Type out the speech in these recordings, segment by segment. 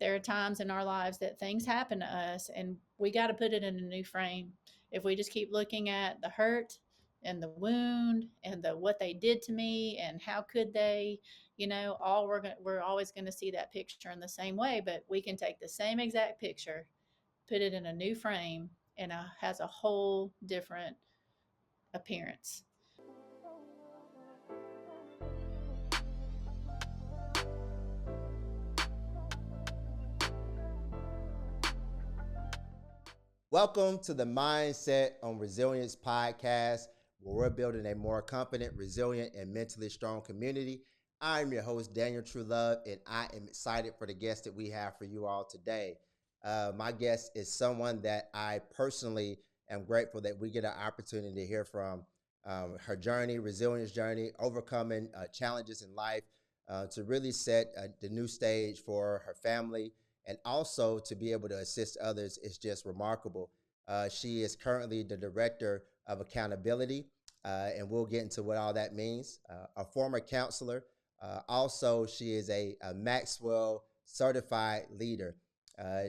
there are times in our lives that things happen to us and we got to put it in a new frame. If we just keep looking at the hurt and the wound and the what they did to me and how could they, all we're always going to see that picture in the same way, but we can take the same exact picture, put it in a new frame, and has a whole different appearance. Welcome to the Mindset on Resilience podcast, where we're building a more confident, resilient, and mentally strong community. I'm your host, Daniel Truelove, and I am excited for the guest that we have for you all today. My guest is someone that I personally am grateful that we get an opportunity to hear from. Her journey, resilience journey, overcoming challenges in life to really set the new stage for her family, and also to be able to assist others is just remarkable. She is currently the director of accountability, and we'll get into what all that means. A former counselor. Also, she is a Maxwell certified leader.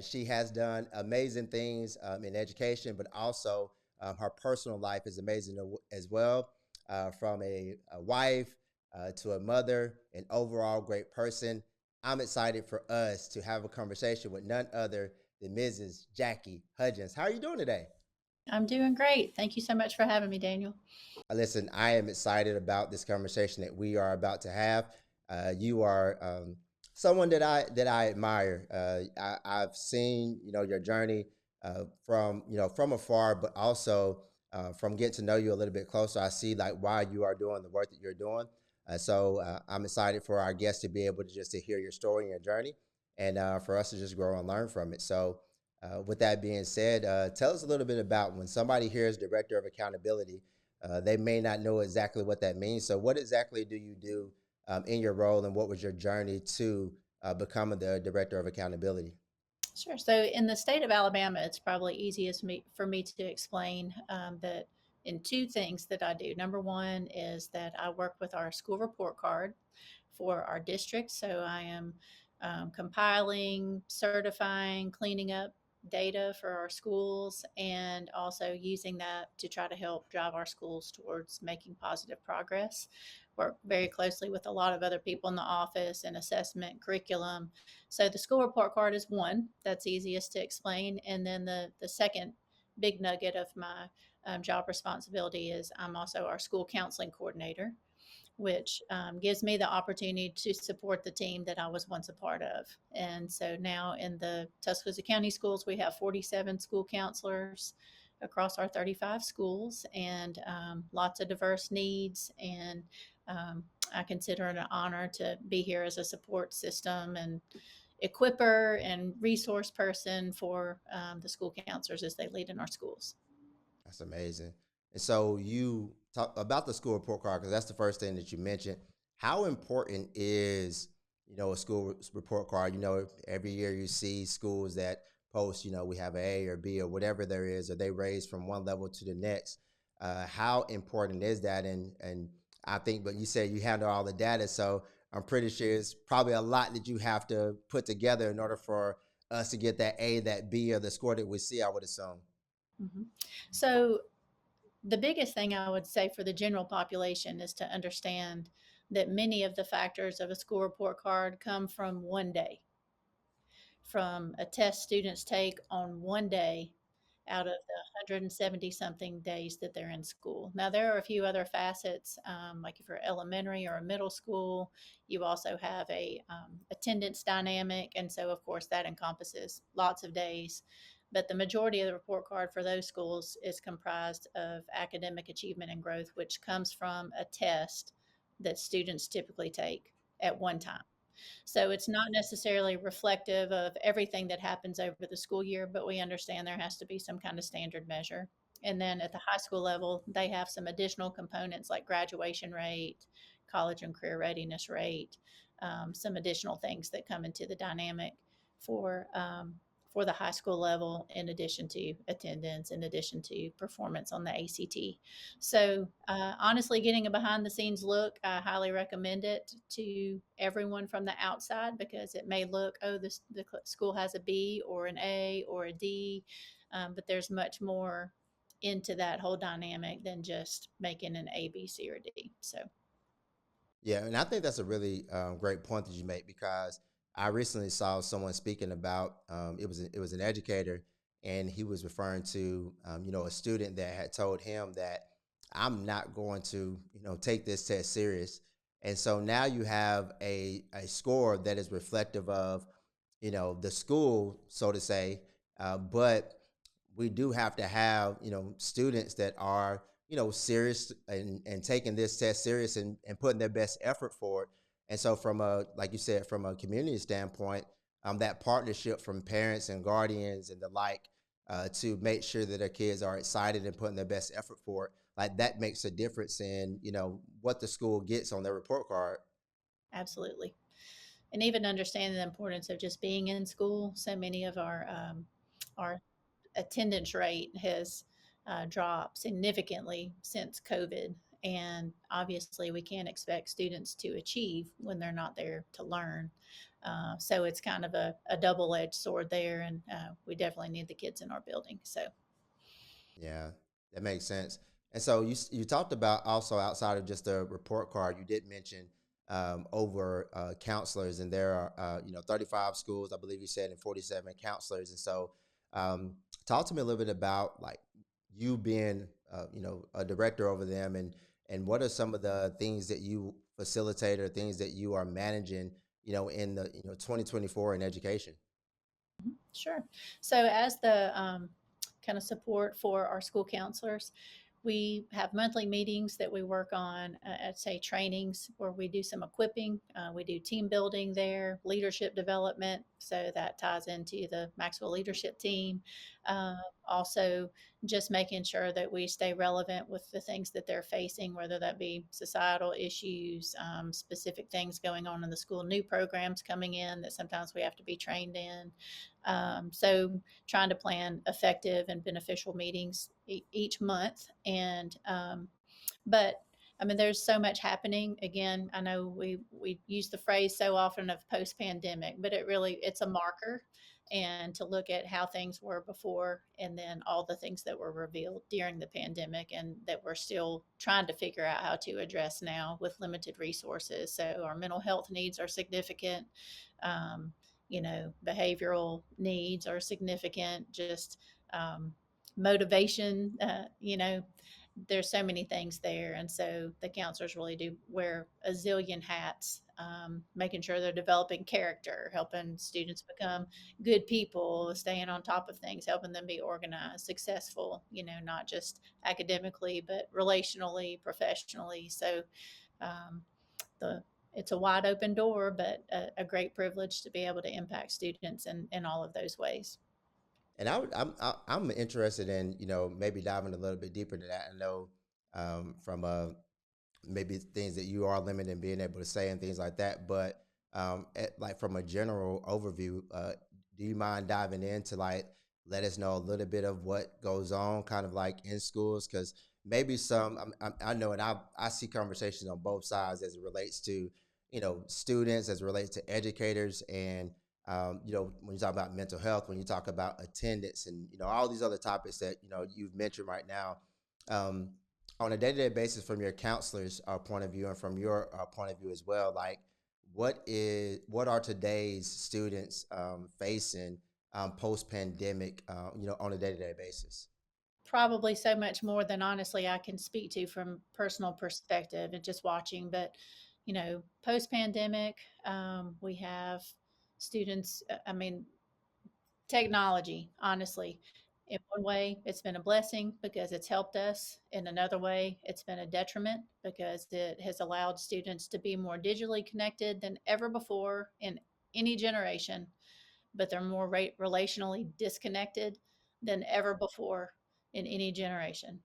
She has done amazing things in education, but also her personal life is amazing as well. From a wife to a mother, an overall great person. I'm excited for us to have a conversation with none other than Mrs. Jackie Hudgins. How are you doing today? I'm doing great. Thank you so much for having me, Daniel. Listen, I am excited about this conversation that we are about to have. You are someone that I admire. I've seen your journey from afar, but also from getting to know you a little bit closer. I see like why you are doing the work that you're doing. So I'm excited for our guests to be able to just to hear your story and your journey, and for us to just grow and learn from it. So, with that being said, tell us a little bit about when somebody hears director of accountability. They may not know exactly what that means. So, what exactly do you do in your role, and what was your journey to becoming the director of accountability? Sure. So in the state of Alabama, it's probably for me to explain that in two things that I do. Number one is that I work with our school report card for our district. So I am compiling, certifying, cleaning up data for our schools, and also using that to try to help drive our schools towards making positive progress. Work very closely with a lot of other people in the office and assessment curriculum. So the school report card is one that's easiest to explain. And then the second big nugget of my job responsibility is I'm also our school counseling coordinator, which gives me the opportunity to support the team that I was once a part of. And so now in the Tuscaloosa County schools, we have 47 school counselors across our 35 schools, and lots of diverse needs. And I consider it an honor to be here as a support system and equiper and resource person for the school counselors as they lead in our schools. That's amazing. And so you talk about the school report card because that's the first thing that you mentioned. How important is a school report card? Every year you see schools that post, we have A or B or whatever there is, or they raise from one level to the next. How important is that? And I think, but you said you handle all the data, so I'm pretty sure it's probably a lot that you have to put together in order for us to get that A, that B, or the score that we see. I would assume. Mm-hmm. So the biggest thing I would say for the general population is to understand that many of the factors of a school report card come from one day, from a test students take on one day out of the 170 something days that they're in school. Now, there are a few other facets, like if you're elementary or a middle school, you also have a attendance dynamic. And so, of course, that encompasses lots of days. But the majority of the report card for those schools is comprised of academic achievement and growth, which comes from a test that students typically take at one time. So it's not necessarily reflective of everything that happens over the school year, but we understand there has to be some kind of standard measure. And then at the high school level, they have some additional components like graduation rate, college and career readiness rate, some additional things that come into the dynamic for for the high school level, in addition to attendance, in addition to performance on the ACT. So, honestly, getting a behind the scenes look, I highly recommend it to everyone from the outside because it may look, oh, the school has a B or an A or a D, but there's much more into that whole dynamic than just making an A, B, C, or D. So, Yeah, and I think that's a really great point that you make because I recently saw someone speaking about it was an educator and he was referring to a student that had told him that I'm not going to take this test serious, and so now you have a score that is reflective of the school, so to say, but we do have to have students that are serious and taking this test serious and putting their best effort for it. And so from a, like you said, from a community standpoint, that partnership from parents and guardians and the like, to make sure that their kids are excited and putting their best effort for it, like that makes a difference in what the school gets on their report card. absolutely. And even understanding the importance of just being in school. So many of our attendance rate has dropped significantly since COVID. And obviously, we can't expect students to achieve when they're not there to learn. So it's kind of a double edged sword there. And we definitely need the kids in our building. So, Yeah, that makes sense. And so you talked about also outside of just the report card, you did mention over counselors, and there are 35 schools, I believe you said, and 47 counselors. And so, talk to me a little bit about like you being a director over them, and what are some of the things that you facilitate or things that you are managing, in the 2024 in education. sure. So, as the kind of support for our school counselors, we have monthly meetings that we work on, I'd say trainings where we do some equipping. We do team building there, leadership development. So that ties into the Maxwell leadership team. Uh, Also, just making sure that we stay relevant with the things that they're facing, whether that be societal issues, specific things going on in the school, new programs coming in that sometimes we have to be trained in. So, trying to plan effective and beneficial meetings each month. And but I mean, there's so much happening. Again, I know we use the phrase so often of post pandemic, but it's a marker, and to look at how things were before, and then all the things that were revealed during the pandemic, and that we're still trying to figure out how to address now with limited resources. So our mental health needs are significant. Um, Behavioral needs are significant. Just motivation. There's so many things there. And so the counselors really do wear a zillion hats, making sure they're developing character, helping students become good people, staying on top of things, helping them be organized, successful, not just academically, but relationally, professionally. So um, the it's a wide open door, but a great privilege to be able to impact students in all of those ways. And I'm interested in maybe diving a little bit deeper into that. I know from maybe things that you are limited in being able to say and things like that. But like from a general overview, do you mind diving into like let us know a little bit of what goes on, kind of like in schools? Because maybe I know, and I see conversations on both sides as it relates to students, as it relates to educators, and when you talk about mental health, when you talk about attendance, and all these other topics that you've mentioned right now. Um, on a day-to-day basis from your counselor's point of view and from your point of view as well, like what are today's students facing post-pandemic on a day-to-day basis? Probably so much more than honestly I can speak to from personal perspective and just watching. But post pandemic, we have students. I mean, technology, honestly. In one way, it's been a blessing because it's helped us. In another way, it's been a detriment because it has allowed students to be more digitally connected than ever before in any generation, but they're more relationally disconnected than ever before in any generation.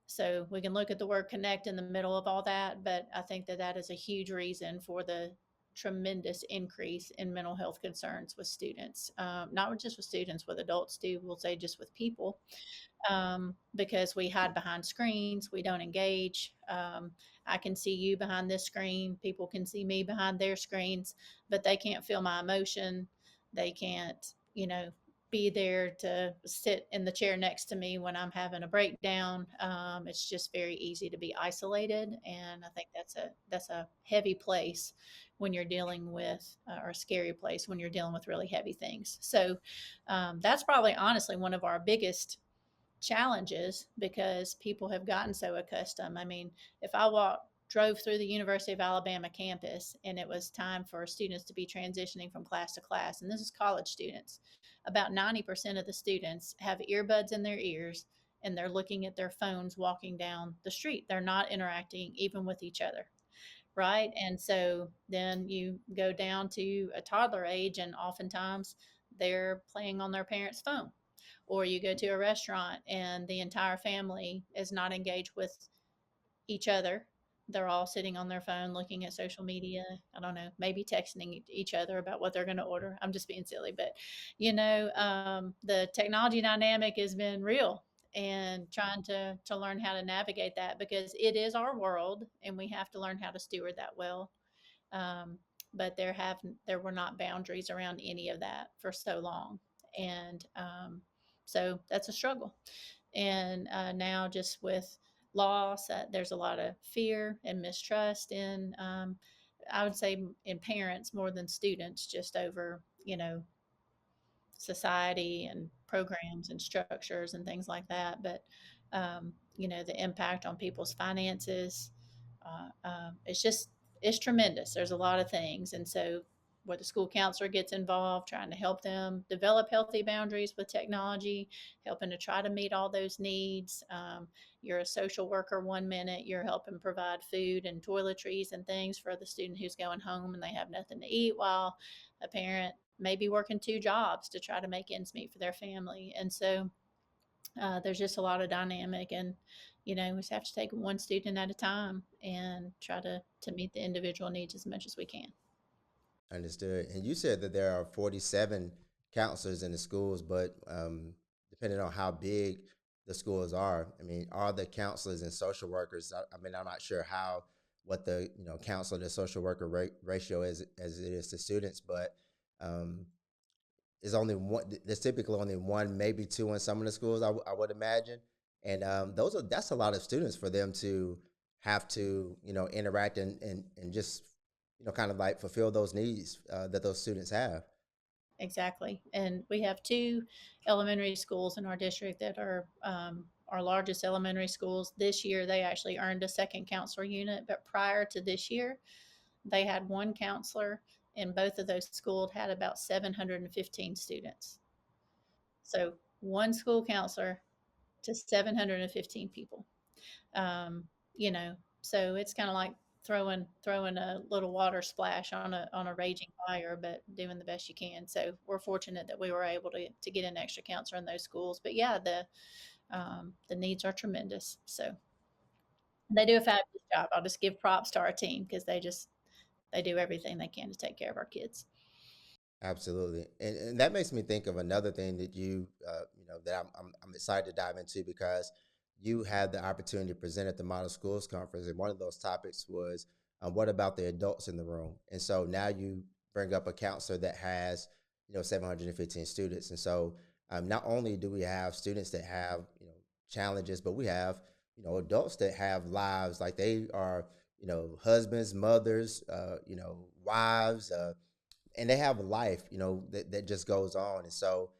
So we can look at the word connect in the middle of all that, but I think that that is a huge reason for the tremendous increase in mental health concerns with students, not just with students, with adults too. We'll say just with people, because we hide behind screens, we don't engage. I can see you behind this screen, people can see me behind their screens, but they can't feel my emotion. They can't, be there to sit in the chair next to me when I'm having a breakdown. It's just very easy to be isolated, and I think that's a heavy place when you're dealing with, or a scary place when you're dealing with really heavy things. So that's probably honestly one of our biggest challenges because people have gotten so accustomed. I mean, if I drove through the University of Alabama campus and it was time for students to be transitioning from class to class, and this is college students, about 90% of the students have earbuds in their ears and they're looking at their phones walking down the street. They're not interacting even with each other. Right. And so then you go down to a toddler age, and oftentimes they're playing on their parents' phone, or you go to a restaurant and the entire family is not engaged with each other. They're all sitting on their phone looking at social media. I don't know, maybe texting each other about what they're going to order. I'm just being silly, but the technology dynamic has been real, and trying to learn how to navigate that because it is our world and we have to learn how to steward that well. Um, but there were not boundaries around any of that for so long, and so that's a struggle. And now, just with loss, there's a lot of fear and mistrust in, I would say, in parents more than students, just over society and programs and structures and things like that. But the impact on people's finances, it's tremendous. There's a lot of things, and so where the school counselor gets involved, trying to help them develop healthy boundaries with technology, helping to try to meet all those needs. You're a social worker one minute, you're helping provide food and toiletries and things for the student who's going home and they have nothing to eat, while a parent may be working two jobs to try to make ends meet for their family. And so there's just a lot of dynamic, and we just have to take one student at a time and try to meet the individual needs as much as we can. Understood. And you said that there are 47 counselors in the schools, but depending on how big the schools are, I mean, are the counselors and social workers? I mean, I'm not sure what the counselor to social worker ratio is as it is to students, but um, is only one. There's typically only one, maybe two in some of the schools. I would imagine, and that's a lot of students for them to have to interact and just kind of like fulfill those needs that those students have. Exactly. And we have two elementary schools in our district that are our largest elementary schools. This year, they actually earned a second counselor unit, but prior to this year, they had one counselor, and both of those schools had about 715 students. So one school counselor to 715 people. Um, you know, so it's kind of like throwing a little water splash on a raging fire, but doing the best you can. So we're fortunate that we were able to get an extra counselor in those schools. But yeah, the needs are tremendous. So they do a fabulous job. I'll just give props to our team because they do everything they can to take care of our kids. Absolutely, and that makes me think of another thing that that I'm excited to dive into because you had the opportunity to present at the Model Schools Conference, and one of those topics was what about the adults in the room? And so now you bring up a counselor that has 715 students, and so not only do we have students that have challenges, but we have adults that have lives like they are husbands, mothers, wives. And they have a life, that just goes on. And so,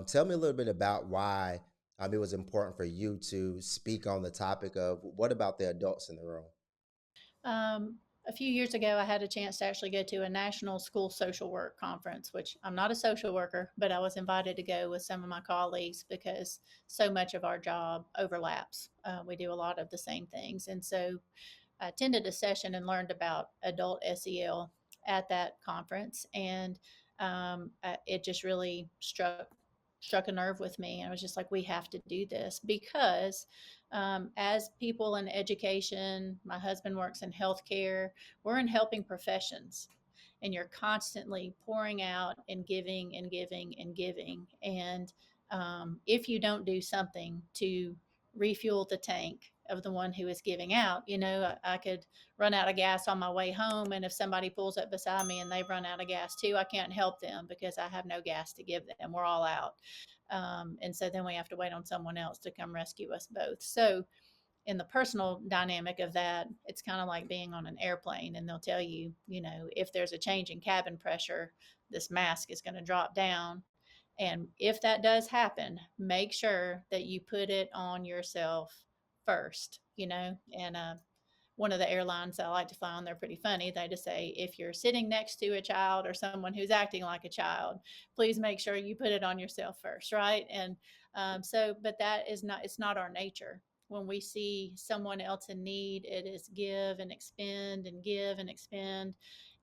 tell me a little bit about why it was important for you to speak on the topic of what about the adults in the room. Um, a few years ago, I had a chance to actually go to a national school social work conference, which I'm not a social worker, but I was invited to go with some of my colleagues because so much of our job overlaps. We do a lot of the same things. And so I attended a session and learned about adult SEL at that conference, and it just really struck a nerve with me. I was just like, we have to do this because as people in education, my husband works in healthcare. We're in helping professions, and you're constantly pouring out and giving and giving and giving. And if you don't do something to refuel the tank of the one who is giving out, I could run out of gas on my way home. And if somebody pulls up beside me and they run out of gas too, I can't help them because I have no gas to give them. We're all out. And so then we have to wait on someone else to come rescue us both. So, in the personal dynamic of that, it's kind of like being on an airplane, and they'll tell you, if there's a change in cabin pressure, this mask is going to drop down. And if that does happen, make sure that you put it on yourself first, and one of the airlines I like to fly on, they're pretty funny. They just say, if you're sitting next to a child or someone who's acting like a child, please make sure you put it on yourself first, right? And but that is not, it's not our nature. When we see someone else in need, it is give and expend and give and expend,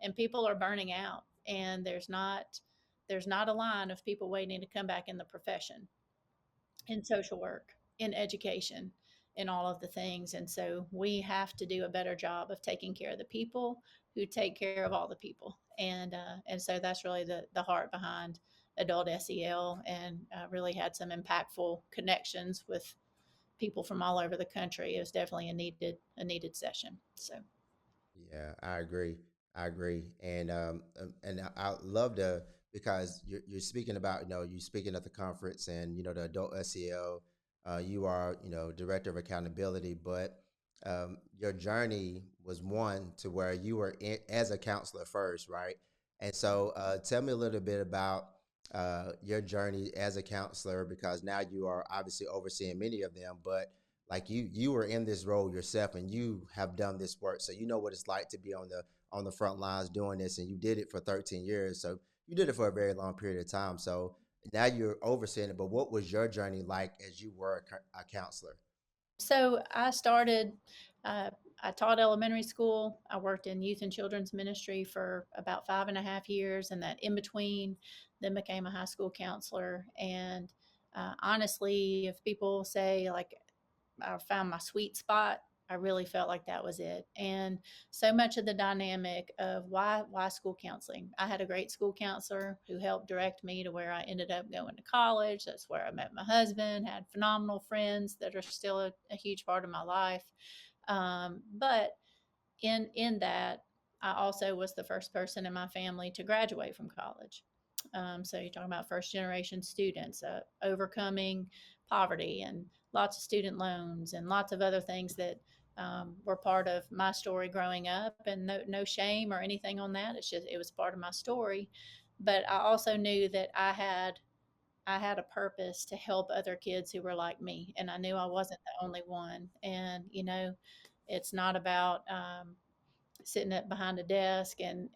and people are burning out. And there's not a line of people waiting to come back in the profession, in social work, in education, in all of the things. And so we have to do a better job of taking care of the people who take care of all the people. And so that's really the heart behind adult SEL, and really had some impactful connections with people from all over the country. It was definitely a needed session. So. Yeah, I agree. I agree, and I love to, because you're speaking about, you speaking at the conference, and the adult SEL, you are, director of accountability, but your journey was one to where you were as a counselor first, right? And so, tell me a little bit about your journey as a counselor, because now you are obviously overseeing many of them, but like you were in this role yourself, and you have done this work, so you know what it's like to be on the front lines doing this, and you did it for 13 years, so you did it for a very long period of time. So now you're overseeing it, but what was your journey like as you were a counselor? So I started, uh, I taught elementary school. I worked in youth and children's ministry for about 5.5 years, and that in between, then became a high school counselor. And honestly, if people say, like, I found my sweet spot, I really felt like that was it. And so much of the dynamic of why school counseling. I had a great school counselor who helped direct me to where I ended up going to college. That's where I met my husband, had phenomenal friends that are still a huge part of my life. But in that, I also was the first person in my family to graduate from college. So you're talking about first generation students, overcoming poverty and lots of student loans and lots of other things that were part of my story growing up, and no shame or anything on that. It's just, it was part of my story. But I also knew that I had a purpose to help other kids who were like me, and I knew I wasn't the only one. And it's not about sitting up behind a desk and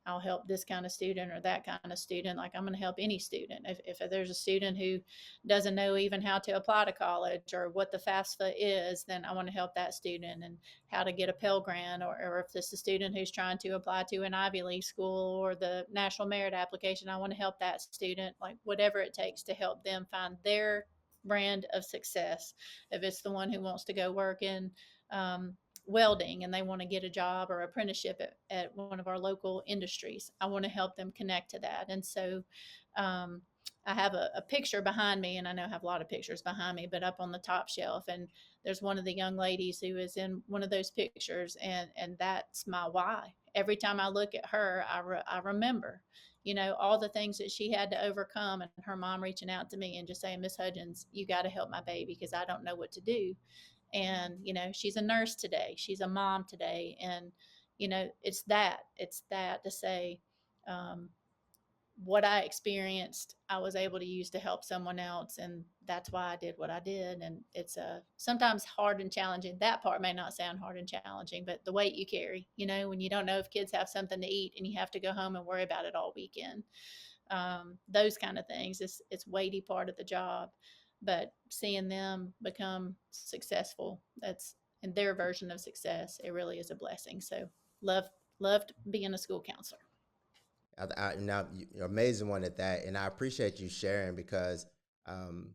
I'll help this kind of student or that kind of student. Like, I'm going to help any student. If there's a student who doesn't know even how to apply to college or what the FAFSA is, then I want to help that student, and how to get a Pell Grant, or if this is a student who's trying to apply to an Ivy League school or the National Merit application, I want to help that student, like whatever it takes to help them find their brand of success. If it's the one who wants to go work in um, welding and they want to get a job or apprenticeship at one of our local industries, I want to help them connect to that. And so um, I have a picture behind me, and I know I have a lot of pictures behind me, but up on the top shelf, and there's one of the young ladies who is in one of those pictures, and that's my why. Every time I look at her, I remember, all the things that she had to overcome, and her mom reaching out to me and just saying, Miss Hudgins, you got to help my baby because I don't know what to do. And she's a nurse today, she's a mom today. And it's that to say, um, what I experienced, I was able to use to help someone else, and that's why I did what I did. And it's sometimes hard and challenging. That part may not sound hard and challenging, but the weight you carry, when you don't know if kids have something to eat and you have to go home and worry about it all weekend, those kind of things. It's weighty part of the job, but seeing them become successful, that's in their version of success. It really is a blessing. So loved being a school counselor. Now you're an amazing one at that, and I appreciate you sharing, because um,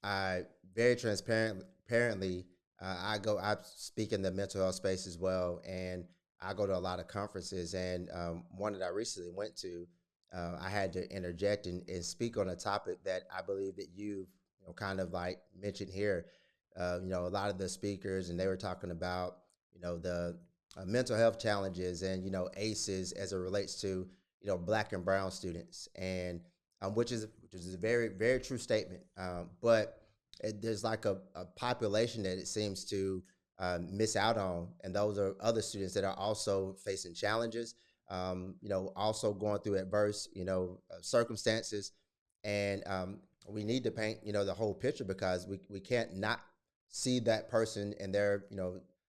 I very transparently, I speak in the mental health space as well, and I go to a lot of conferences, and one that I recently went to, I had to interject and speak on a topic that I believe that you've kind of like mentioned here. A lot of the speakers, and they were talking about the mental health challenges and ACEs as it relates to Black and Brown students, and which is a very very true statement. But there's like a population that it seems to miss out on, and those are other students that are also facing challenges, also going through adverse, circumstances, and we need to paint, the whole picture because we can't not see that person and their,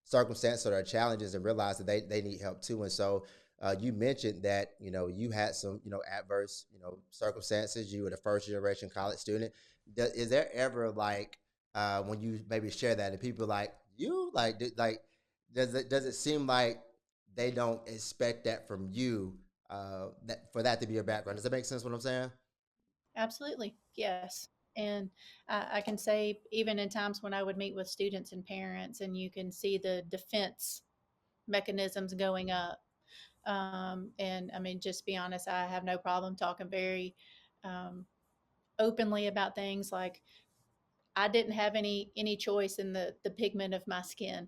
circumstance or their challenges and realize that they need help too. And so you mentioned that you had some adverse circumstances. You were the first generation college student. Is there ever like when you maybe share that and people like you like does it seem like they don't expect that from you, that for that to be your background? Does that make sense what I'm saying? Absolutely. Yes. And I can say, even in times when I would meet with students and parents, and you can see the defense mechanisms going up. And I mean, just be honest, I have no problem talking very um, openly about things like I didn't have any choice in the pigment of my skin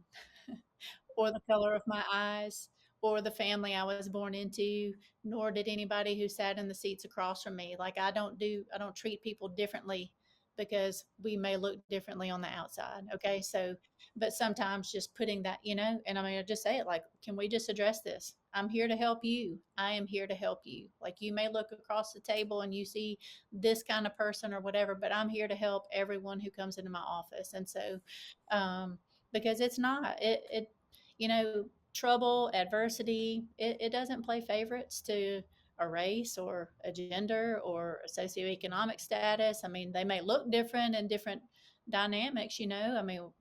or the color of my eyes or the family I was born into, nor did anybody who sat in the seats across from me. Like I don't treat people differently because we may look differently on the outside. Okay. So, but sometimes just putting that, and I'm going to just say it like, can we just address this? I'm here to help you. I am here to help you. Like you may look across the table and you see this kind of person or whatever, but I'm here to help everyone who comes into my office. And so, um, because it's not, trouble, adversity, it doesn't play favorites to a race or a gender or a socioeconomic status. I mean, they may look different in different dynamics, I mean,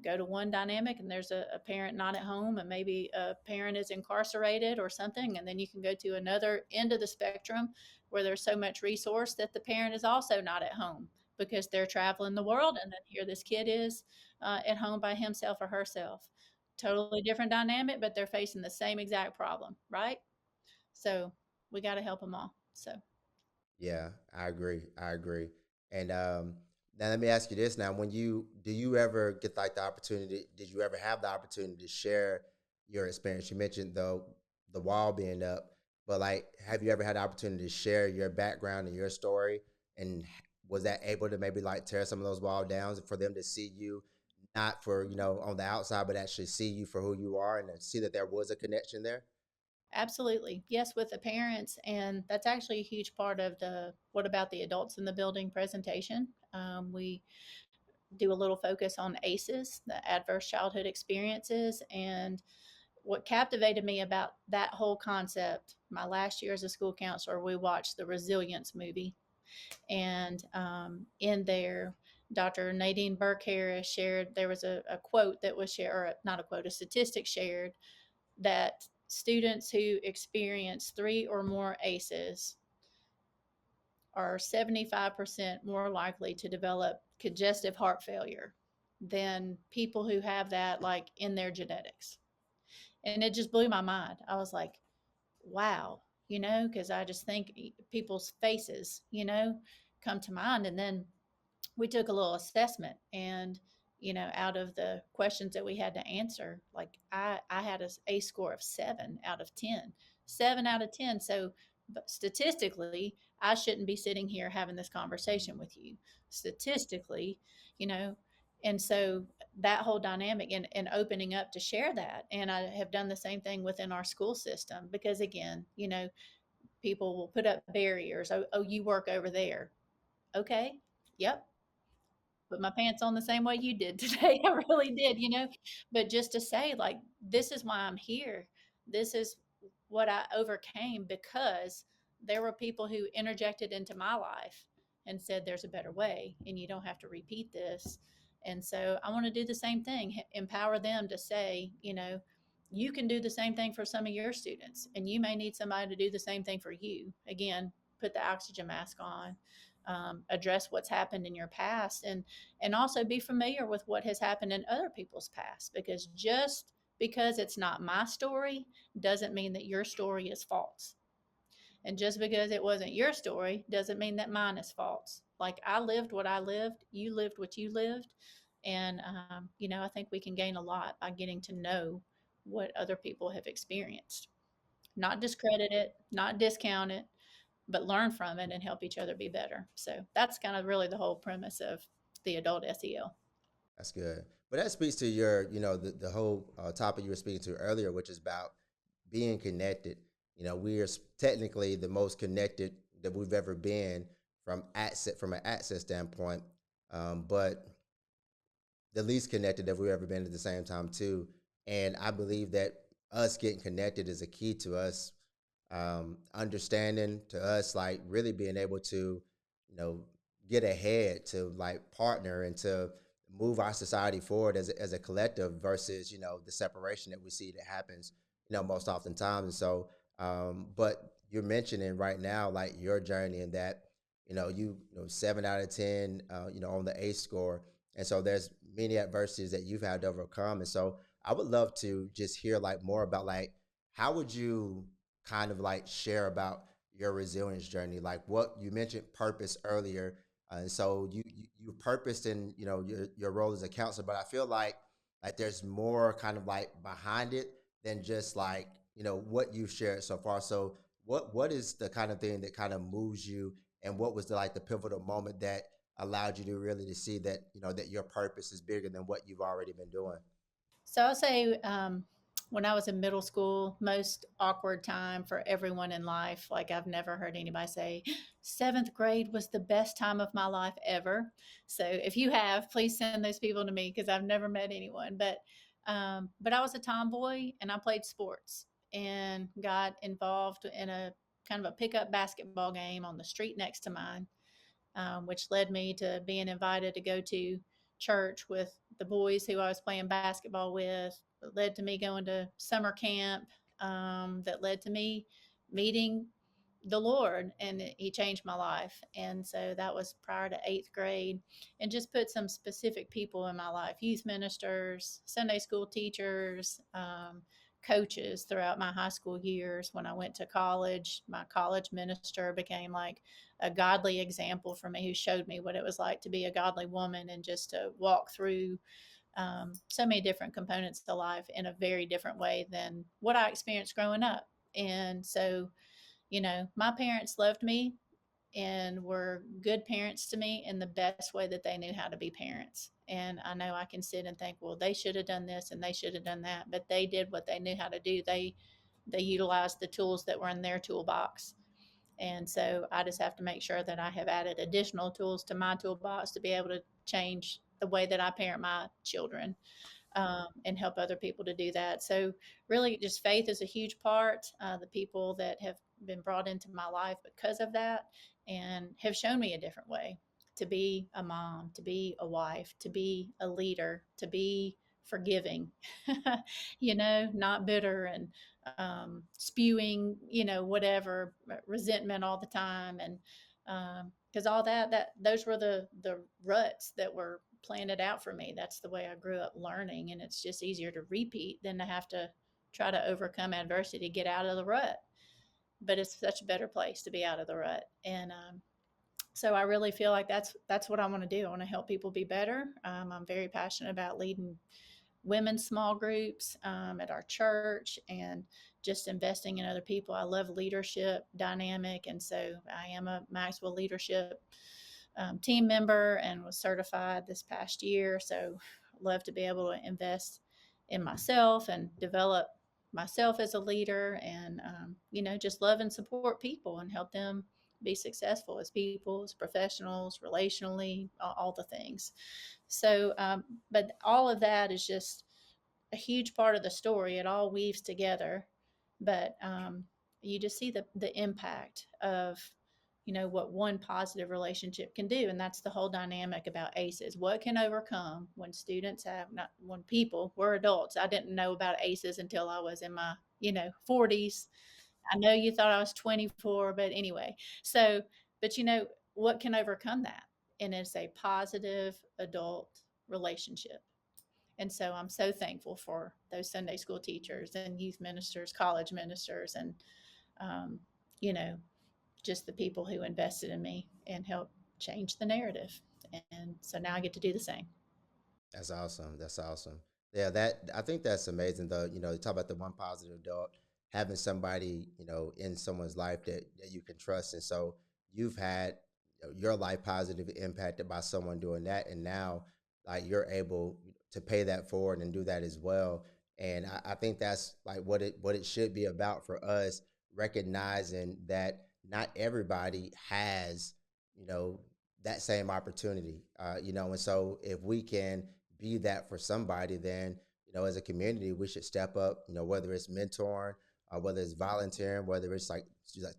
go to one dynamic and there's a parent not at home and maybe a parent is incarcerated or something. And then you can go to another end of the spectrum where there's so much resource that the parent is also not at home because they're traveling the world. And then here this kid is at home by himself or herself. Totally different dynamic, but they're facing the same exact problem, right? So we got to help them all. So Yeah, I agree. I agree. And now let me ask you this: now, when you do you ever get like the opportunity? Did you ever have the opportunity to share your experience? You mentioned the wall being up, but like, have you ever had the opportunity to share your background and your story? And was that able to maybe like tear some of those wall downs for them to see you, not for on the outside, but actually see you for who you are and to see that there was a connection there? absolutely. Yes, with the parents. And that's actually a huge part of the What About the Adults in the Building presentation. We do a little focus on ACEs, the adverse childhood experiences. And what captivated me about that whole concept, my last year as a school counselor, we watched the Resilience movie. And in there, Dr. Nadine Burke Harris shared, there was a quote that was shared, or not a quote, a statistic shared that students who experience three or more ACEs are 75% more likely to develop congestive heart failure than people who have that like in their genetics. And it just blew my mind. I was like, wow, because I just think people's faces, come to mind. And then we took a little assessment, and out of the questions that we had to answer, like I had a score of 7 out of 10, 7 out of 10. So but statistically I shouldn't be sitting here having this conversation with you statistically, you know and so that whole dynamic and opening up to share that. And I have done the same thing within our school system, because again, people will put up barriers. Oh, you work over there. Okay. Yep, put my pants on the same way you did today. I really did. But just to say, like, this is why I'm here. This is what I overcame because there were people who interjected into my life and said, there's a better way and you don't have to repeat this. And so I want to do the same thing, empower them to say, you can do the same thing for some of your students, and you may need somebody to do the same thing for you. Again, put the oxygen mask on, address what's happened in your past, and also be familiar with what has happened in other people's past, because just because it's not my story doesn't mean that your story is false. And just because it wasn't your story doesn't mean that mine is false. Like I lived what I lived, you lived what you lived. And, I think we can gain a lot by getting to know what other people have experienced. Not discredit it, not discount it, but learn from it and help each other be better. So that's kind of really the whole premise of the adult SEL. That's good. But that speaks to your, the whole topic you were speaking to earlier, which is about being connected. We are technically the most connected that we've ever been from an access standpoint, but the least connected that we've ever been at the same time too. And I believe that us getting connected is a key to us understanding, to us like really being able to, you know, get ahead, to like partner and to move our society forward as a collective versus the separation that we see that happens most oftentimes. And so, but you're mentioning right now like your journey and that you know 7 out of 10 on the ACE score, and so there's many adversities that you've had to overcome. And so I would love to just hear like more about like how would you kind of like share about your resilience journey, like what you mentioned purpose earlier, and so you purposed in your role as a counselor, but I feel like there's more kind of like behind it than just like what you've shared so far. So what is the kind of thing that kind of moves you, and what was the pivotal moment that allowed you to really to see that that your purpose is bigger than what you've already been doing? So I'll say when I was in middle school, most awkward time for everyone in life. Like I've never heard anybody say, seventh grade was the best time of my life ever. So if you have, please send those people to me because I've never met anyone. But I was a tomboy and I played sports and got involved in a kind of a pickup basketball game on the street next to mine, which led me to being invited to go to church with the boys who I was playing basketball with. It led to me going to summer camp. That led to me meeting the Lord, and He changed my life. And so that was prior to eighth grade, and just put some specific people in my life: youth ministers, Sunday school teachers, coaches throughout my high school years. When I went to college, my college minister became like a godly example for me, who showed me what it was like to be a godly woman and just to walk through so many different components to life in a very different way than what I experienced growing up. And so, my parents loved me and were good parents to me in the best way that they knew how to be parents. And I know I can sit and think, well, they should have done this and they should have done that, but they did what they knew how to do. They utilized the tools that were in their toolbox. And so I just have to make sure that I have added additional tools to my toolbox to be able to change the way that I parent my children, and help other people to do that. So, really, just faith is a huge part. The people that have been brought into my life because of that and have shown me a different way to be a mom, to be a wife, to be a leader, to be forgiving, not bitter and spewing, whatever resentment all the time. And because all that those were the ruts that were planted out for me. That's the way I grew up learning, and it's just easier to repeat than to have to try to overcome adversity to get out of the rut. But it's such a better place to be out of the rut. And so I really feel like that's what I want to do. I want to help people be better. I'm very passionate about leading women's small groups at our church and just investing in other people. I love leadership dynamic, and so I am a Maxwell leadership team member and was certified this past year. So I love to be able to invest in myself and develop myself as a leader, and just love and support people and help them be successful as people, as professionals, relationally, all the things. So, but all of that is just a huge part of the story. It all weaves together, but you just see the impact of what one positive relationship can do, and that's the whole dynamic about ACEs. What can overcome when students have not when people were adults. I didn't know about ACEs until I was in my 40s. I know you thought I was 24, but anyway. So, but what can overcome that? And it's a positive adult relationship. And so I'm so thankful for those Sunday school teachers and youth ministers, college ministers, and, um, you know, just the people who invested in me and helped change the narrative. And so now I get to do the same. That's awesome. That's awesome. Yeah, that I think that's amazing though. You talk about the one positive adult, having somebody, in someone's life that you can trust. And so you've had your life positively impacted by someone doing that. And now like you're able to pay that forward and do that as well. And I think that's like what it should be about for us, recognizing that not everybody has, you know, that same opportunity. And so if we can be that for somebody, then as a community, we should step up. Whether it's mentoring, whether it's volunteering, whether it's like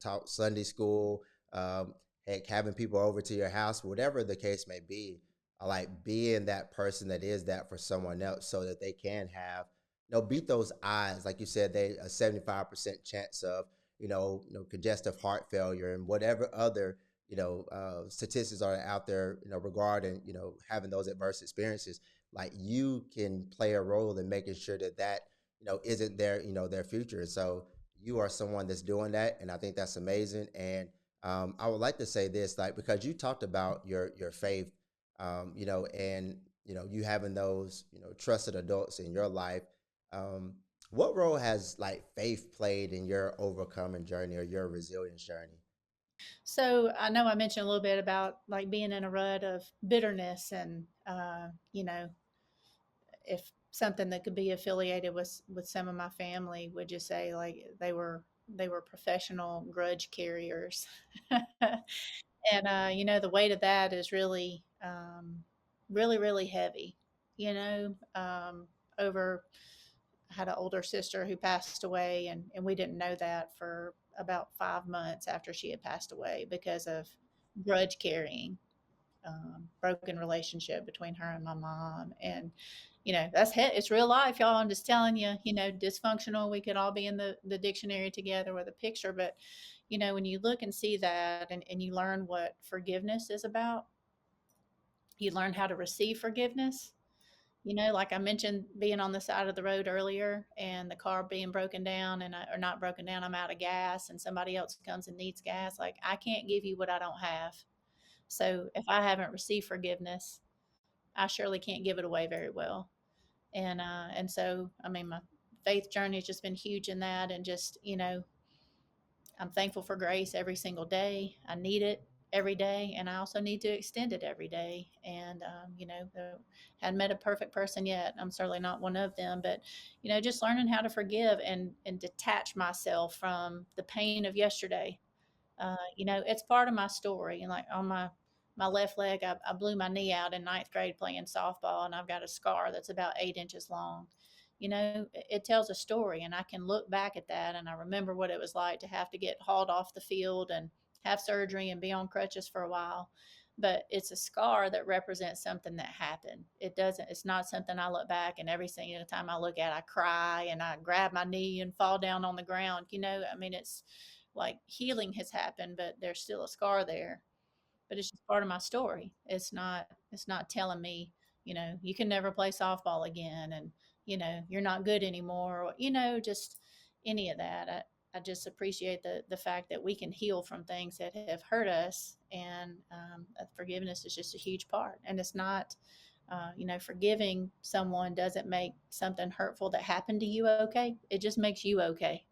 talk Sunday school, heck, having people over to your house, whatever the case may be. I like being that person that is that for someone else, so that they can have, beat those odds. Like you said, they a 75% chance of congestive heart failure and whatever other statistics are out there, regarding having those adverse experiences. Like you can play a role in making sure that isn't their future. So you are someone that's doing that, and I think that's amazing. And I would like to say this, like, because you talked about your faith, and you having those trusted adults in your life. Um, what role has like faith played in your overcoming journey or your resilience journey? So I know I mentioned a little bit about like being in a rut of bitterness and, if something that could be affiliated with some of my family would just say like they were professional grudge carriers. And the weight of that is really really heavy, you know over I had an older sister who passed away, and we didn't know that for about 5 months after she had passed away because of grudge carrying, broken relationship between her and my mom. And, it's real life, y'all. I'm just telling you, dysfunctional. We could all be in the dictionary together with a picture. But, when you look and see that and you learn what forgiveness is about, you learn how to receive forgiveness. Like I mentioned, being on the side of the road earlier and the car being broken down or not broken down, I'm out of gas and somebody else comes and needs gas. Like, I can't give you what I don't have. So if I haven't received forgiveness, I surely can't give it away very well. And so, I mean, my faith journey has just been huge in that. And just, I'm thankful for grace every single day. I need it every day, and I also need to extend it every day. And hadn't met a perfect person yet. I'm certainly not one of them, but just learning how to forgive and detach myself from the pain of yesterday. It's part of my story. And like on my left leg, I blew my knee out in ninth grade playing softball, and I've got a scar that's about 8 inches long. It tells a story, and I can look back at that, and I remember what it was like to have to get hauled off the field and have surgery and be on crutches for a while. But it's a scar that represents something that happened. It's not something I look back and every single time I look at, I cry and I grab my knee and fall down on the ground. I mean, it's like healing has happened, but there's still a scar there. But it's just part of my story. It's not telling me, you can never play softball again, and you're not good anymore, or just any of that. I just appreciate the fact that we can heal from things that have hurt us, and forgiveness is just a huge part. And it's not, forgiving someone doesn't make something hurtful that happened to you okay. It just makes you okay,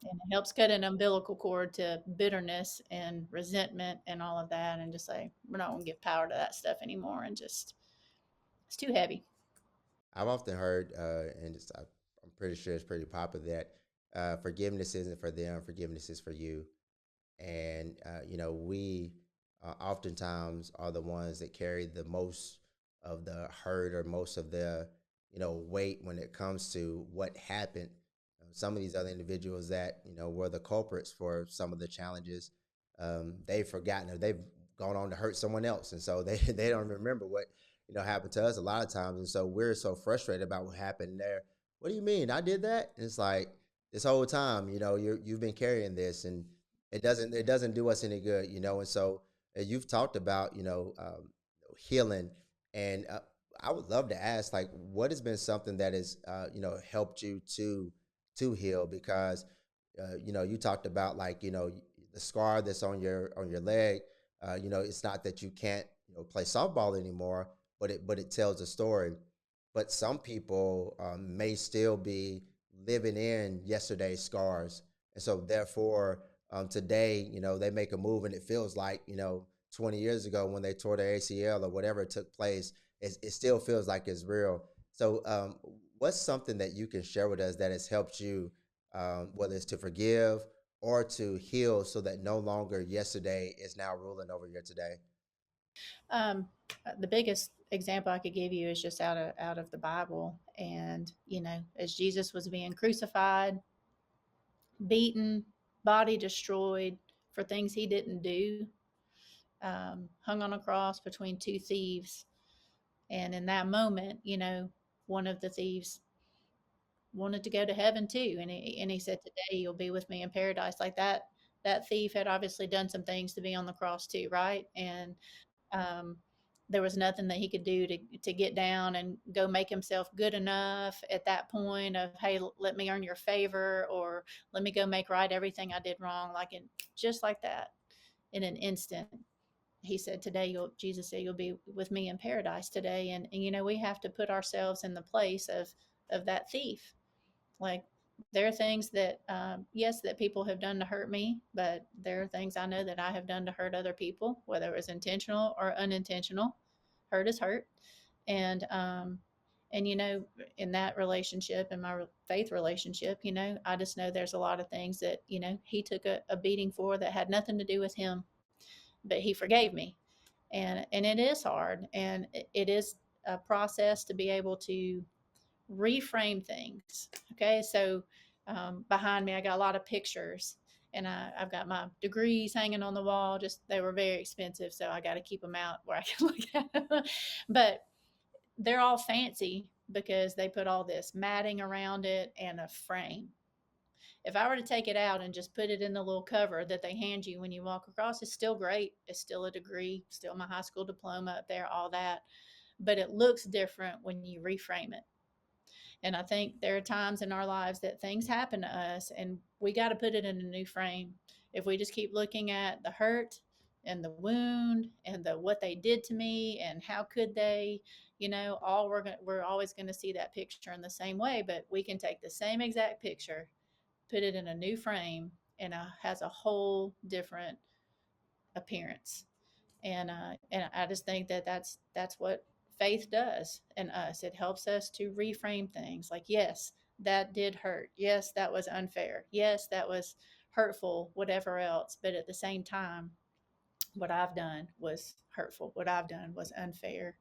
and it helps cut an umbilical cord to bitterness and resentment and all of that, and just say we're not going to give power to that stuff anymore, and just it's too heavy. I've often heard, and I'm pretty sure it's pretty popular that forgiveness isn't for them, forgiveness is for you. And we oftentimes are the ones that carry the most of the hurt or most of the weight when it comes to what happened. Some of these other individuals that were the culprits for some of the challenges, they've forgotten or they've gone on to hurt someone else, and so they they don't remember what happened to us a lot of times. And so we're so frustrated about what happened there. What do you mean I did that? And it's like this whole time you've been carrying this, and it doesn't do us any good. And so you've talked about healing, and I would love to ask, like, what has been something that has, helped you to heal? Because, you talked about like, the scar that's on your leg. It's not that you can't, play softball anymore, but it tells a story. But some people may still be living in yesterday's scars, and so therefore, today, they make a move, and it feels like 20 years ago when they tore their ACL or whatever took place, it still feels like it's real. So, what's something that you can share with us that has helped you, whether it's to forgive or to heal, so that no longer yesterday is now ruling over your today? The biggest example I could give you is just out of the Bible, and as Jesus was being crucified, beaten, body destroyed for things he didn't do, hung on a cross between two thieves, and in that moment, one of the thieves wanted to go to heaven too, and he said, "Today you'll be with me in paradise." Like that, that thief had obviously done some things to be on the cross too, right? And um, there was nothing that he could do to get down and go make himself good enough at that point of, hey, let me earn your favor, or let me go make right everything I did wrong. Like in just like that, in an instant, he said, "Today Jesus said you'll be with me in paradise today." And we have to put ourselves in the place of that thief. Like there are things that, yes, that people have done to hurt me, but there are things I know that I have done to hurt other people, whether it was intentional or unintentional. Hurt is hurt, and in that relationship, in my faith relationship, I just know there's a lot of things that he took a beating for that had nothing to do with him, but he forgave me, and it is hard, and it is a process to be able to reframe things. Okay, so behind me, I got a lot of pictures, and I've got my degrees hanging on the wall. Just they were very expensive, so I got to keep them out where I can look at them. But they're all fancy because they put all this matting around it and a frame. If I were to take it out and just put it in the little cover that they hand you when you walk across, it's still great. It's still a degree, still my high school diploma up there, all that. But it looks different when you reframe it. And I think there are times in our lives that things happen to us and we got to put it in a new frame. If we just keep looking at the hurt and the wound and the what they did to me and how could they, all we're always going to see that picture in the same way, but we can take the same exact picture, put it in a new frame, and has a whole different appearance. And I just think that that's what faith does in us. It helps us to reframe things. Like, yes, that did hurt. Yes, that was unfair. Yes, that was hurtful. Whatever else, but at the same time, what I've done was hurtful. What I've done was unfair.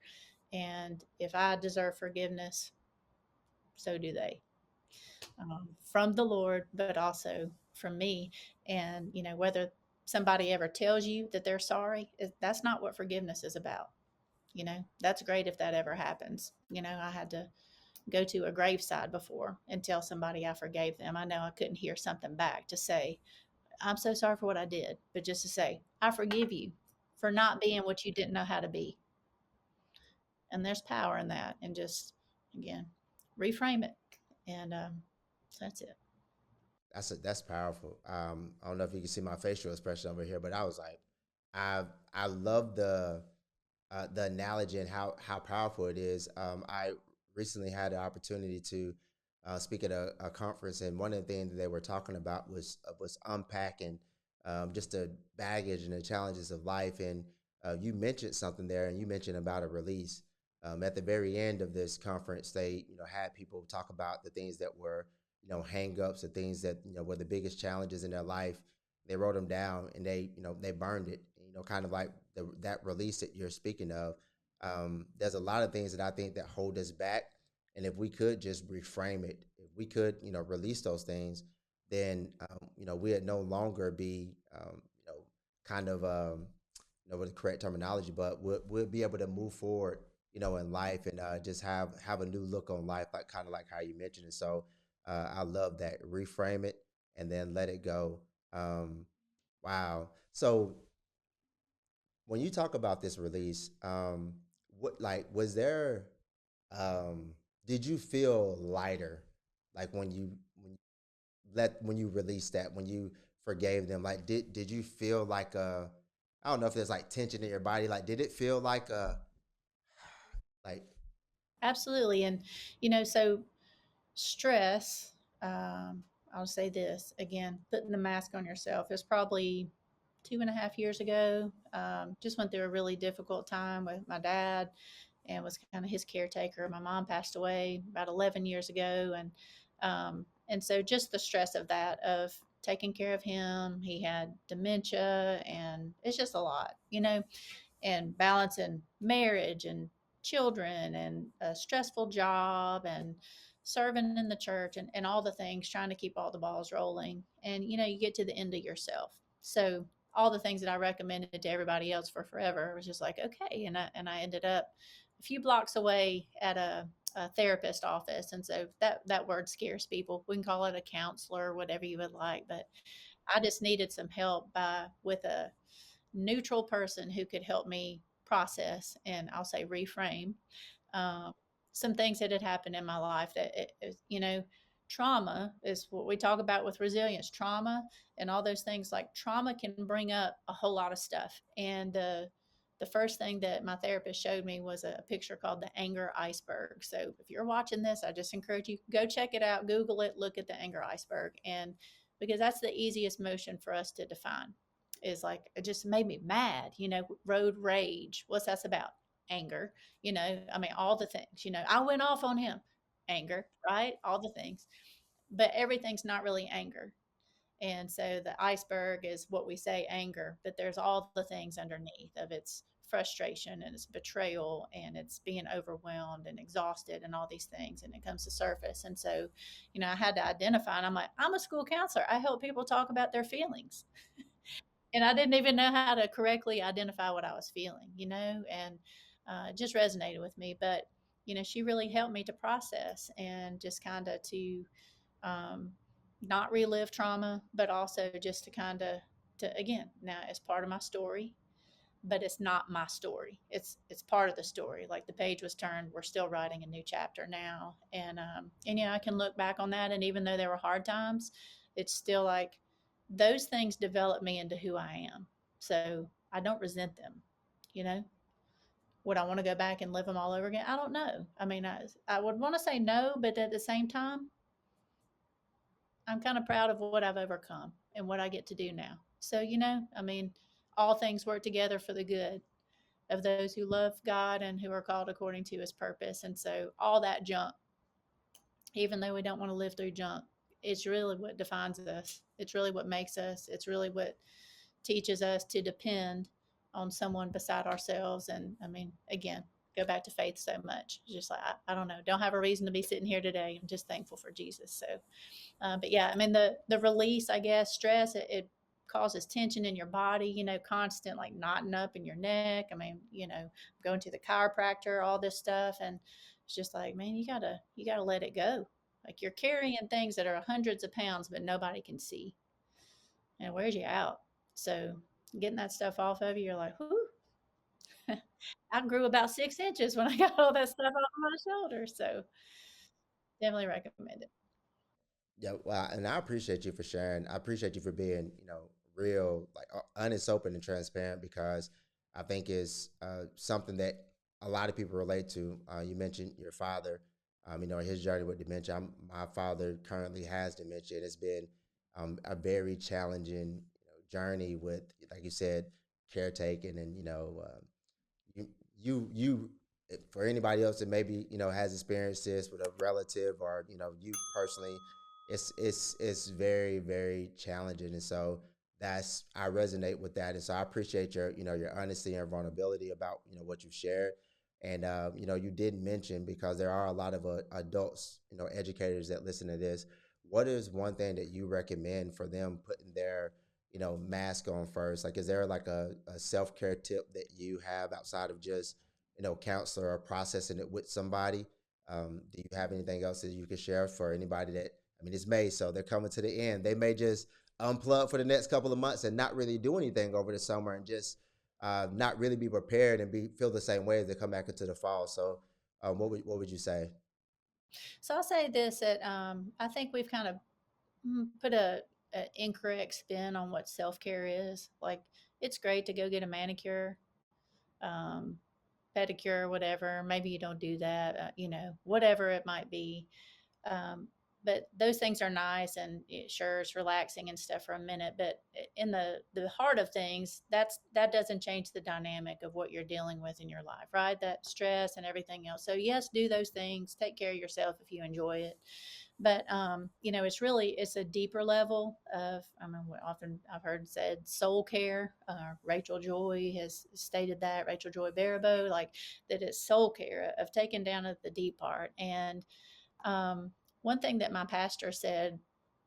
And if I deserve forgiveness, so do they, from the Lord, but also from me. And whether somebody ever tells you that they're sorry, that's not what forgiveness is about. That's great if that ever happens. I had to go to a graveside before and tell somebody I forgave them. I know I couldn't hear something back to say, I'm so sorry for what I did, but just to say, I forgive you for not being what you didn't know how to be. And there's power in that. And just, again, reframe it. And so that's it. That's powerful. I don't know if you can see my facial expression over here, but I was like, I love the analogy and how powerful it is. I recently had the opportunity to speak at a conference, and one of the things that they were talking about was unpacking just the baggage and the challenges of life. And you mentioned something there, and you mentioned about a release. At the very end of this conference, they had people talk about the things that were hangups, the things that were the biggest challenges in their life. They wrote them down, and they burned it. Kind of like that release that you're speaking of. There's a lot of things that I think that hold us back, and if we could just reframe it, if we could release those things, then we'd no longer be kind of with the correct terminology, but we'll be able to move forward in life, and just have a new look on life, like kind of like how you mentioned it. So I love that. Reframe it and then let it go. Wow. So when you talk about this release, what, like, was there Um, did you feel lighter, like when you released that, when you forgave them? Like, did you feel like I don't know if there's like tension in your body. Like, did it feel like like Absolutely. And, so stress, um, I'll say this again, putting the mask on yourself is probably 2.5 years ago. Just went through a really difficult time with my dad and was kind of his caretaker. My mom passed away about 11 years ago. And so just the stress of that, of taking care of him, he had dementia, and it's just a lot, and balancing marriage and children and a stressful job and serving in the church, and all the things, trying to keep all the balls rolling. And you get to the end of yourself. So all the things that I recommended to everybody else for forever was just like, okay. And I ended up a few blocks away at a therapist office. And so that word scares people. We can call it a counselor, whatever you would like. But I just needed some help with a neutral person who could help me process, and I'll say reframe, um, some things that had happened in my life trauma is what we talk about with resilience. Trauma and all those things, like trauma can bring up a whole lot of stuff. And the first thing that my therapist showed me was a picture called the anger iceberg. So if you're watching this, I just encourage you, go check it out, Google it, look at the anger iceberg. And because that's the easiest motion for us to define, is like, it just made me mad. Road rage, what's that's about? Anger. I mean, all the things, I went off on him. Anger, right? All the things. But everything's not really anger. And so the iceberg is what we say anger, but there's all the things underneath of its frustration and its betrayal and it's being overwhelmed and exhausted and all these things. And it comes to surface. And so, I had to identify, and I'm like, I'm a school counselor. I help people talk about their feelings. And I didn't even know how to correctly identify what I was feeling, and it just resonated with me. But, she really helped me to process and just kind of to um, not relive trauma, but also just to kind of, again, now it's part of my story, but it's not my story. It's part of the story. Like the page was turned, we're still writing a new chapter now, and I can look back on that, and even though there were hard times, it's still like those things develop me into who I am. So I don't resent them. You know, would I want to go back and live them all over again? I don't know. I mean, I would want to say no, but at the same time, I'm kind of proud of what I've overcome and what I get to do now. So, I mean, all things work together for the good of those who love God and who are called according to his purpose. And so, all that junk, even though we don't want to live through junk, it's really what defines us. It's really what makes us. It's really what teaches us to depend on someone beside ourselves. And I mean, again, go back to faith so much. It's just like, I don't know, don't have a reason to be sitting here today. I'm just thankful for Jesus. So, but yeah, I mean, the release, I guess, stress, it causes tension in your body, constant like knotting up in your neck. I mean, going to the chiropractor, all this stuff. And it's just like, man, you gotta let it go. Like you're carrying things that are hundreds of pounds, but nobody can see, and it wears you out. So getting that stuff off of you, you're like, whoo, I grew about 6 inches when I got all that stuff off my shoulders. So definitely recommend it. Yeah, well, and I appreciate you for sharing. I appreciate you for being, real, like honest, open, and transparent because I think it's something that a lot of people relate to. You mentioned your father, his journey with dementia. My father currently has dementia. And it's been a very challenging, journey with, like you said, caretaking and you you for anybody else that maybe has experienced this with a relative or you personally, it's very very challenging. And so that's I resonate with that. And so I appreciate your your honesty and vulnerability about what you've shared. And you did mention, because there are a lot of adults, educators that listen to this, what is one thing that you recommend for them putting their mask on first? Like, is there like a self-care tip that you have outside of just counselor or processing it with somebody? Do you have anything else that you can share for anybody that, I mean, it's May, so they're coming to the end. They may just unplug for the next couple of months and not really do anything over the summer and just not really be prepared and feel the same way as they come back into the fall. So, what would you say? So I'll say this that I think we've kind of put a incorrect spin on what self care is. Like it's great to go get a manicure, um, pedicure, whatever. Maybe you don't do that, whatever it might be. Um, but those things are nice and sure it's relaxing and stuff for a minute. But in the heart of things, that doesn't change the dynamic of what you're dealing with in your life, right? That stress and everything else. So yes, do those things. Take care of yourself if you enjoy it. But it's a deeper level of. I mean, often I've heard said soul care. Rachel Joy has stated that. Rachel Joy Baribeau, like that, it's soul care of taking down at the deep part. And um, one thing that my pastor said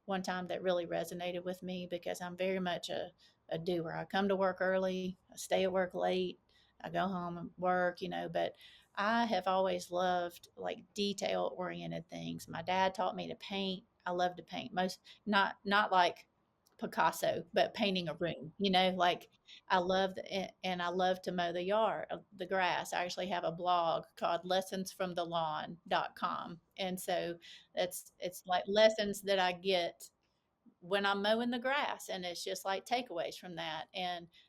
one time that really resonated with me because I'm very much a doer. I come to work early, I stay at work late, I go home and work, but I have always loved like detail oriented things. My dad taught me to paint. I love to paint. Not like Picasso, but painting a room, like and I love to mow the yard, the grass. I actually have a blog called lessonsfromthelawn.com. And so it's like lessons that I get when I'm mowing the grass, and it's just like takeaways from that.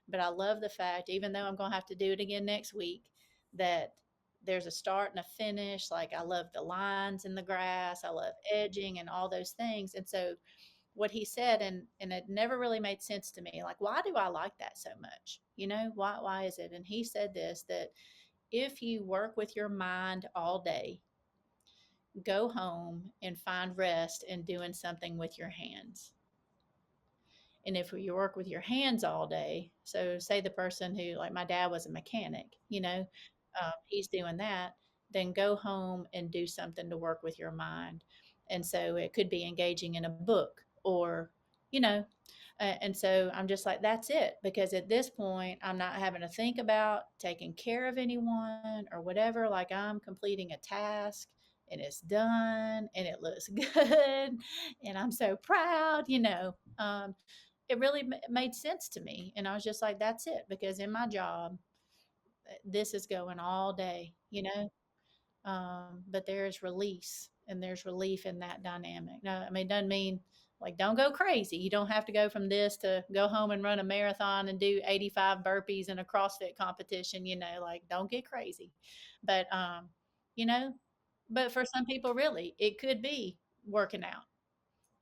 But I love the fact, even though I'm going to have to do it again next week, that there's a start and a finish. Like I love the lines in the grass, I love edging and all those things. And so what he said, and it never really made sense to me, like why do I like that so much, why is it? And he said this, that if you work with your mind all day, go home and find rest in doing something with your hands. And if you work with your hands all day, so say the person who, like my dad was a mechanic, he's doing that, then go home and do something to work with your mind. And so it could be engaging in a book or, you know, and so I'm just like, that's it. Because at this point, I'm not having to think about taking care of anyone or whatever. Like I'm completing a task and it's done and it looks good. And I'm so proud, it really made sense to me. And I was just like, that's it. Because in my job, this is going all day, but there's release and there's relief in that dynamic. No, I mean, it doesn't mean like don't go crazy. You don't have to go from this to go home and run a marathon and do 85 burpees in a CrossFit competition, like don't get crazy. But, you know, but for some people, really, it could be working out.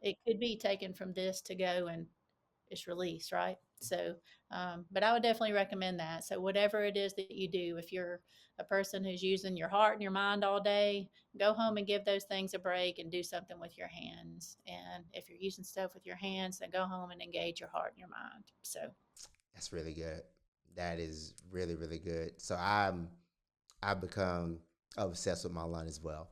It could be taken from this to go and it's released, right? So, but I would definitely recommend that. So, whatever it is that you do, if you're a person who's using your heart and your mind all day, go home and give those things a break and do something with your hands. And if you're using stuff with your hands, then go home and engage your heart and your mind. So, That's really good. That is really really good. So I've become obsessed with my lawn as well,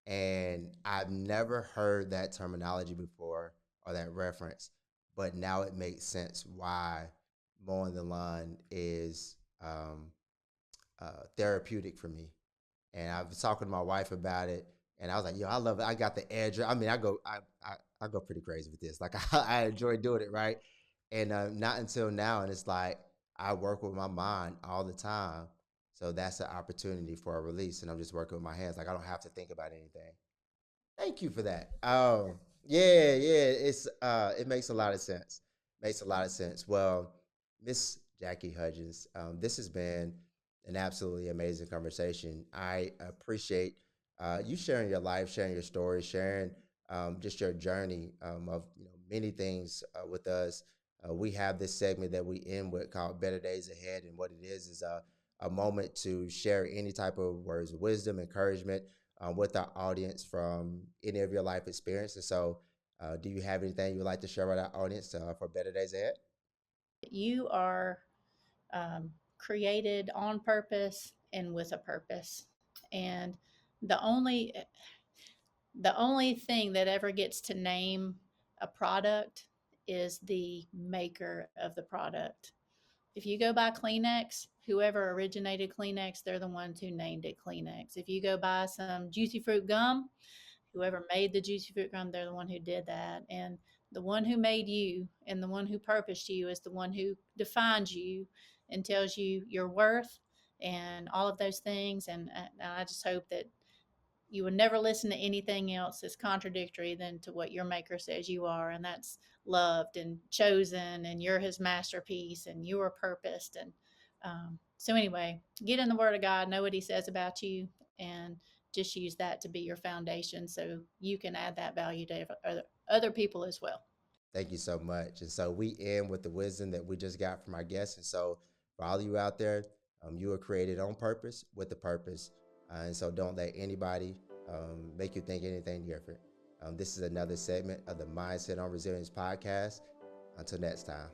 and I've never heard that terminology before or that reference, but now it makes sense why mowing the lawn is therapeutic for me. And I was talking to my wife about it, and I was like, "Yo, I love it. I got the edge. I mean, I go pretty crazy with this. Like, I enjoy doing it, right? And not until now, and it's like I work with my mind all the time, so that's an opportunity for a release, and I'm just working with my hands. Like, I don't have to think about anything. Thank you for that. Yeah, yeah, it makes a lot of sense. Makes a lot of sense. Well, Miss Jackie Hudgins, this has been an absolutely amazing conversation. I appreciate you sharing your life, sharing your story, sharing just your journey of many things with us. We have this segment that we end with called "Better Days Ahead," and what it is a moment to share any type of words of wisdom, encouragement with our audience from any of your life experiences. So, do you have anything you would like to share with our audience for Better Days Ahead? you are created on purpose and with a purpose. And the only the only thing that ever gets to name a product is the maker of the product. If you go buy Kleenex, whoever originated Kleenex, they're the ones who named it Kleenex. If you go buy some juicy fruit gum, whoever made the juicy fruit gum, they're the one who did that. And the one who made you and the one who purposed you is the one who defines you and tells you your worth and all of those things. And I just hope that you would never listen to anything else that's contradictory than to what your maker says you are, and that's loved and chosen, and you're his masterpiece, and you are purposed. And so anyway, get in the Word of God, know what He says about you, and just use that to be your foundation, so you can add that value to other people as well. Thank you so much. And so we end with the wisdom that we just got from our guests. And so for all of you out there, you were created on purpose with a purpose. And so don't let anybody make you think anything different. This is another segment of the Mindset on Resilience podcast. Until next time.